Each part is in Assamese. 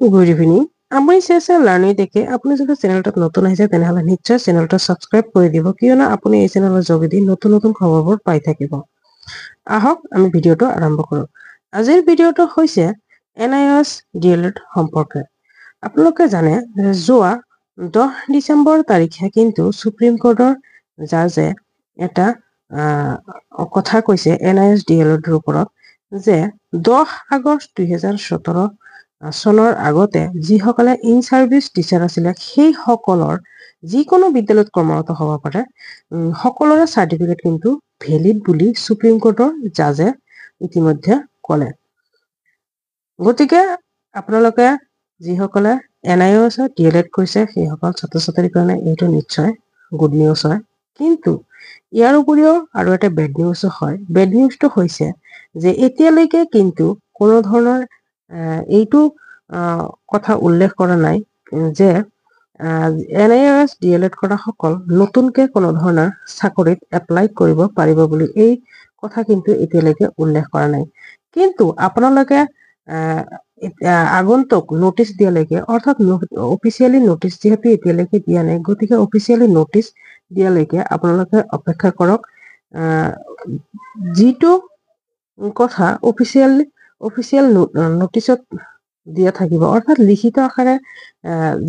Good evening. আপুনি চাইছে লাৰ্ণিং টেকে। আপুনি যদি চেনেলটোত নতুন আহিছে তেনেহ'লে নিশ্চয় চেনেলটো ছাবস্ক্ৰাইব কৰি দিব, কিয়নো আপুনি এই চেনেলৰ যোগেদি নতুন নতুন খবৰবোৰ পাই থাকিব। আহক আমি ভিডিঅ'টো আৰম্ভ কৰোঁ। আজিৰ ভিডিঅ'টো হৈছে NIOS DLED সম্পৰ্কে। আপোনালোকে জানে যে যোৱা 10 ডিচেম্বৰ তাৰিখে কিন্তু সুপ্ৰিম কোৰ্টৰ জাজে এটা কথা কৈছে NIOS DLEDৰ ওপৰত, যে 10 আগষ্ট 2017 চনৰ আগতে যিসকলে ইন চাৰ্ভিচ টিচাৰ আছিলে সেই সকলৰ যিকোনো বিদ্যালয়ত কৰ্মৰত হ'ব পাৰে, সকলোৰে চাৰ্টিফিকেট কিন্তু ভেলিড বুলি সুপ্ৰিম কোৰ্টৰ জাজে ইতিমধ্যে ক'লে। গতিকে আপোনালোকে যিসকলে NIOS DLED কৰিছে সেইসকল ছাত্ৰ ছাত্ৰীৰ কাৰণে এইটো নিশ্চয় গুড নিউজ হয়। কিন্তু ইয়াৰ উপৰিও আৰু এটা বেড নিউজো হয়। বেড নিউজটো হৈছে যে এতিয়ালৈকে কিন্তু কোনো ধৰণৰ এইটো কথা উল্লেখ কৰা নাই যে NIOS DLED কৰা সকল নতুনকে কোনো ধৰণৰ চাকৰিত এপ্লাই কৰিব পাৰিব বুলি। এই কথা কিন্তু এতিয়ালৈকে উল্লেখ কৰা নাই। কিন্তু আপোনালোকে আগন্তুক নোটিচ দিয়ালৈকে, অৰ্থাৎ অফিচিয়েলি নোটিচ যিহেতু এতিয়ালৈকে দিয়া নাই, গতিকে অফিচিয়েলি নোটিচ দিয়ালৈকে আপোনালোকে অপেক্ষা কৰক। যিটো কথা অফিচিয়েল নোটিচত দিয়া থাকিব, অৰ্থাৎ লিখিত আকাৰে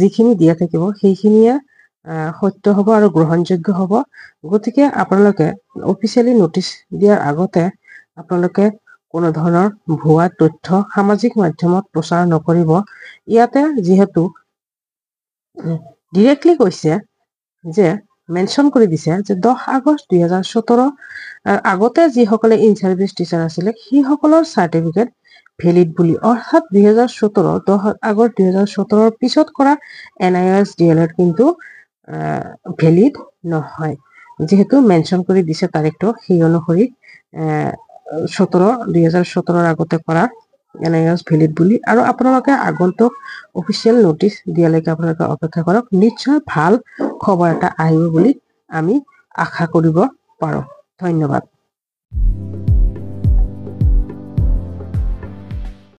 যিখিনি দিয়া থাকিব সেইখিনিয়ে সত্য হ'ব আৰু গ্ৰহণযোগ্য হ'ব। গতিকে আপোনালোকে অফিচিয়েলি নোটিচ দিয়াৰ আগতে আপোনালোকে কোনো ধৰণৰ ভুৱা তথ্য সামাজিক মাধ্যমত প্ৰচাৰ নকৰিব। ইয়াতে যিহেতু ডিৰেক্টলি কৈছে যে মেনশ্যন কৰি দিছে যে 10 আগষ্ট 2017 আগতে যিসকলে ইন চাৰ্ভিচ টিচাৰ আছিলে সেইসকলৰ চাৰ্টিফিকেট ভেলিড বুলি, অৰ্থাৎ 2017 10 আগষ্ট 2017 পিছত কৰা NIOS DLED কিন্তু ভেলিড নহয়। যিহেতু মেনশ্যন কৰি দিছে তাৰিখটো, সেই অনুসৰি 2017 আগতে কৰা NIOS ভেলিড বুলি। আৰু আপোনালোকে আগন্তুক অফিচিয়েল নোটিচ দিয়ালৈকে আপোনালোকে অপেক্ষা কৰক। নিশ্চয় ভাল খবৰ এটা আহিব বুলি আমি আশা কৰিব পাৰোঁ। ধন্যবাদ।